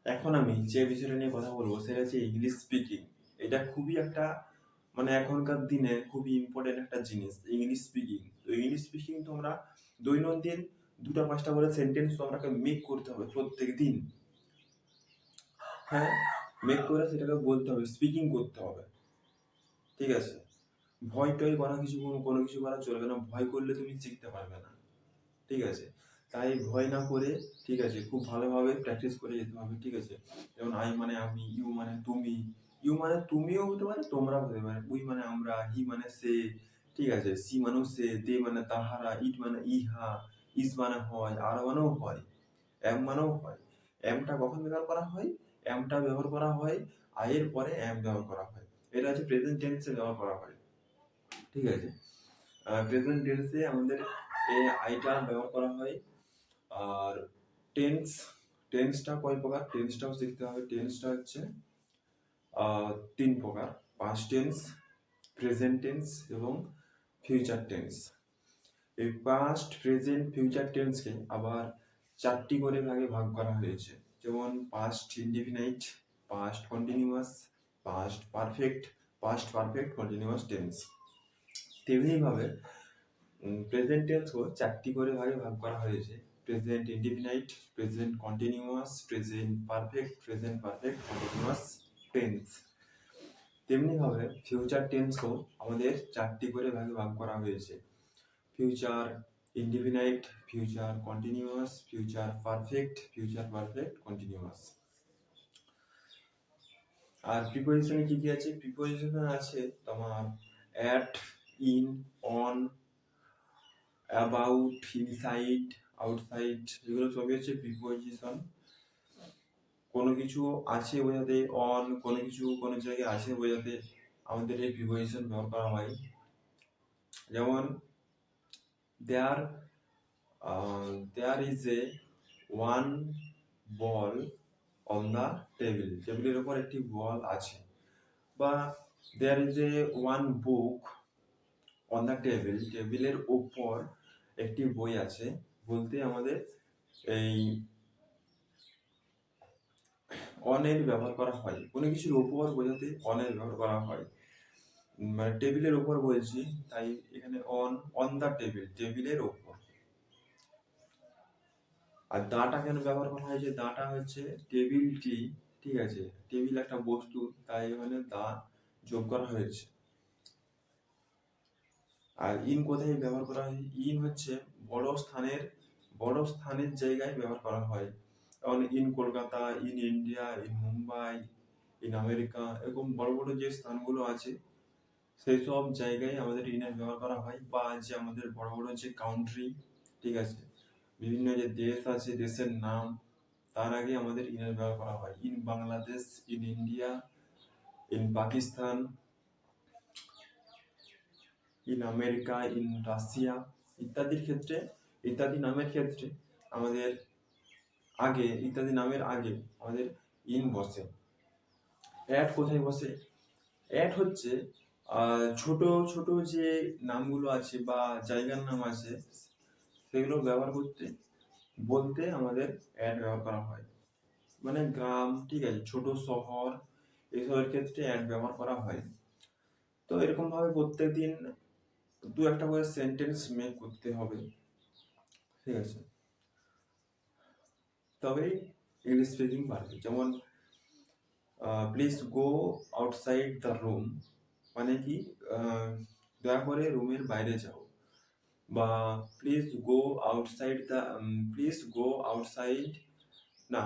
এখন আমি যে বিষয়টা নিয়ে কথা বলবো সেটা হচ্ছে ইংলিশ স্পিকিং। এটা খুবই একটা মানে এখনকার দিনে খুবই ইম্পর্টেন্ট একটা জিনিস ইংলিশ স্পিকিং। তো ইংলিশ স্পিকিং তোমরা দৈনন্দিন 2-5টা করে সেন্টেন্স তোমাকে মেক করতে হবে প্রত্যেক দিন। হ্যাঁ, মেক করে সেটাকে বলতে হবে, স্পিকিং করতে হবে, ঠিক আছে? ভয় টয় করা কোনো কিছু করা চলবে না। ভয় করলে তুমি শিখতে পারবে না, ঠিক আছে? তাই ভয় না করে, ঠিক আছে, খুব ভালোভাবে প্র্যাকটিস করে যেতে হবে, ঠিক আছে? যেমন আই মানে আমি, ইউ মানে তুমি, ইউ মানে তুমিও হতে পারে, তোমরাও হতে পারে, উই মানে আমরা, হি মানে সে, ঠিক আছে, সি মানেও সে, দে মানে তাহারা, ইট মানে ইহা, ইস মানে হয়, আর মানেও হয়, এম মানেও হয়। এমটা কখন ব্যবহার করা হয়? এমটা ব্যবহার করা হয় আয়ের পরে এম ব্যবহার করা হয়। এটা হচ্ছে প্রেজেন্ট টেন্সে ব্যবহার করা হয়, ঠিক আছে? প্রেজেন্ট টেন্সে আমাদের আইটা ব্যবহার করা হয়। আর টেন্স, টেন্সটা কয় প্রকার টেন্সটাও শিখতে হবে। টেন্সটা হচ্ছে 3 প্রকার: পাস্ট টেন্স, প্রেজেন্ট টেন্স এবং ফিউচার টেন্স। এই পাস্ট, প্রেজেন্ট, ফিউচার টেন্সকে আবার 4টি করে ভাগে ভাগ করা হয়েছে। যেমন past indefinite, past continuous, past perfect, past perfect continuous tense. তেমনিভাবে প্রেজেন্ট টেন্সও 4টি করে ভাগে ভাগ করা হয়েছে: present indefinite, present continuous, present perfect, present perfect continuous tense. তেমনিভাবে ফিউচার টেন্সও আমাদের 4টি করে ভাগে ভাগ করা হয়েছে: future indefinite, future continuous, future perfect, future perfect continuous. আর প্রিপোজিশনে কি কি আছে? প্রিপোজিশনে আছে তোমার at, in, on, about, inside, outside, এগুলো সবই হচ্ছে প্রিপোজিশন। কোনো কিছু আছে বোঝাতে অন, কোনো কিছু কোনো জায়গায় আছে বোঝাতে আমাদের এই প্রিপোজিশন ব্যবহার করা হয়। যেমন there is a one ball on the table, টেবিলের উপর একটি বল আছে। বা there is a one book on the table, টেবিলের উপর একটি বই আছে বলতে আমাদের এই অনের ব্যবহার করা হয়। কোনো কিছুর উপর বোঝাতে অনের ব্যবহার করা হয়। মানে টেবিলের উপর বলছি তাই এখানে অন দ্য টেবিল, টেবিলের উপর। আর দাটা কেন ব্যবহার করা হয়েছে? দাটা হচ্ছে টেবিলটি, ঠিক আছে, টেবিল একটা বস্তু তাই এখানে দা যোগ করা হয়েছে। আর ইন কোথায় ব্যবহার করা হয়? ইন হচ্ছে বড় স্থানের জায়গায় ব্যবহার করা হয়। যেমন in Kolkata, in India, in Mumbai, in America, এরকম বড় বড় যে স্থানগুলো আছে সেই সব জায়গায় আমাদের ইনের ব্যবহার করা হয়। বা যে আমাদের বড় বড় যে কান্ট্রি, ঠিক আছে, বিভিন্ন যে দেশ আছে, দেশের নাম, তার আগে আমাদের ইনের ব্যবহার করা হয়। In Bangladesh, in India, in Pakistan, in America, in Russia ইত্যাদির ক্ষেত্রে, ইত্যাদি নামের ক্ষেত্রে আমাদের ইত্যাদি নামের আগে আমাদের ইন বসে। অ্যাট কোথায় বসে? অ্যাট হচ্ছে ছোট ছোট যে নামগুলো আছে বা জায়গার নাম আছে সেগুলো ব্যবহার বলতে আমাদের অ্যাট ব্যবহার করা হয়। মানে গ্রাম, ঠিক আছে, ছোট শহর, এসবের ক্ষেত্রে অ্যাট ব্যবহার করা হয়। তো এরকম ভাবে প্রত্যেকদিন 2-1টা করে সেন্টেন্স মেক করতে হবে, ঠিক আছে, তবেই ইংলিশ স্পিকিং পারবে। যেমন please go outside the room, মানে কি দয়া করে রুমের বাইরে যাও। বা প্লিজ গো আউটসাইড না,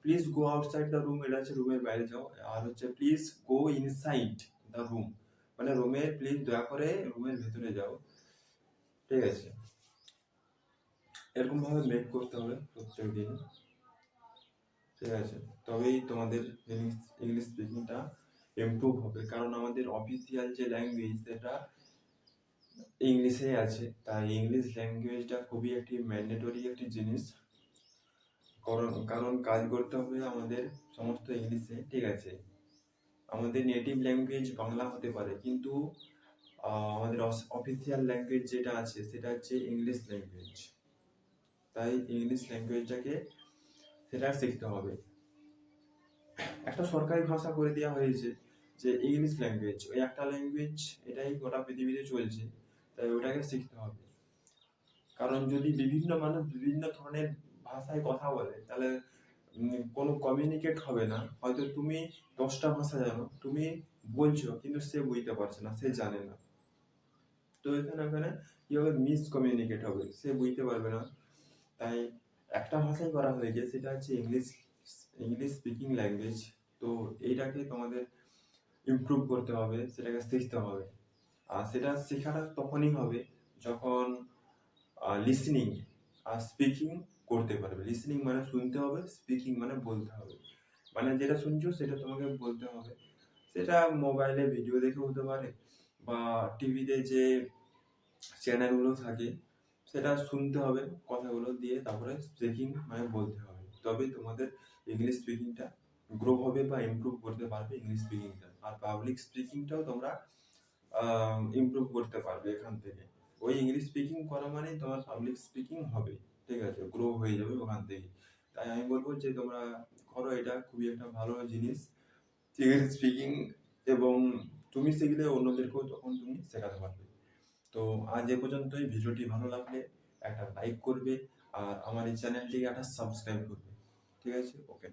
please go outside the room এটা হচ্ছে রুমের বাইরে যাও। আর হচ্ছে please go inside the room, মানে প্লিজ দয়া করে রুমের ভেতরে যাও, ঠিক আছে? এরকম ভাবে মেক করতে হবে প্রত্যেক দিন, ঠিক আছে, তবেই তোমাদের ইংলিশ স্পিকিংটা ইমপ্রুভ হবে। কারণ আমাদের অফিসিয়াল যে ল্যাঙ্গুয়েজ সেটা ইংলিশে আছে, তাই ইংলিশ ল্যাঙ্গুয়েজটা খুবই একটি ম্যান্ডেটরি একটি জিনিস। কারণ কাজ করতে হবে আমাদের সমস্ত ইংলিশে, ঠিক আছে। আমাদের নেটিভ ল্যাঙ্গুয়েজ বাংলা হতে পারে, কিন্তু আমাদের অফিসিয়াল ল্যাঙ্গুয়েজ যেটা আছে সেটা হচ্ছে ইংলিশ ল্যাঙ্গুয়েজ। তাই ইংলিশ ল্যাঙ্গুয়েজটাকে সেটা শিখতে হবে। একটা সরকারি ভাষা করে দেওয়া হয়েছে যে ইংলিশ ল্যাঙ্গুয়েজ, ওই একটা ল্যাঙ্গুয়েজ, এটাই গোটা পৃথিবীতে চলছে, তাই ওটাকে শিখতে হবে। কারণ যদি বিভিন্ন মানুষ বিভিন্ন ধরনের ভাষায় কথা বলে, তাহলে কোনো কমিউনিকেট হবে না। হয়তো তুমি 10টা ভাষা জানো, তুমি বলছো কিন্তু সে বুঝতে পারছে না, সে জানে না। তো এখানে কি হবে, মিস কমিউনিকেট হবে, সে বুঝতে পারবে না। তাই একটা ভাষাই করা হয়েছে, সেটা হচ্ছে ইংলিশ, ইংলিশ স্পিকিং ল্যাঙ্গুয়েজ। তো এইটাকে তোমাদের ইমপ্রুভ করতে হবে, সেটাকে শিখতে হবে। আর সেটা শেখাটা তখনই হবে যখন লিসনিং আর স্পিকিং করতে পারবে। লিসনিং মানে শুনতে হবে, স্পিকিং মানে বলতে হবে। মানে যেটা শুনছো সেটা তোমাকে বলতে হবে। সেটা মোবাইলে ভিডিও দেখে হতে পারে, বা টিভিতে যে চ্যানেলগুলো থাকে সেটা শুনতে হবে, কথাগুলো দিয়ে তারপরে স্পিকিং মানে বলতে হবে। তবে তোমাদের ইংলিশ স্পিকিংটা গ্রো হবে বা ইমপ্রুভ করতে পারবে ইংলিশ স্পিকিংটা। আর পাবলিক স্পিকিংটাও তোমরা ইমপ্রুভ করতে পারবে এখান থেকে। ওই ইংলিশ স্পিকিং করা মানে তোমার পাবলিক স্পিকিং হবে, ঠিক আছে, গ্রো হয়ে যাবে ওখান থেকে। তাই আমি বলবো যে তোমরা করো, এটা খুবই একটা ভালো জিনিস ইংলিশ স্পিকিং, এবং তুমি শিখলে অন্যদেরকেও তখন তুমি শেখাতে পারবে। তো আজ এ পর্যন্তই। ভিডিওটি ভালো লাগলে একটা লাইক করবে, আর আমার এই চ্যানেলটিকে একটা সাবস্ক্রাইব করবে, ঠিক আছে, ওকে।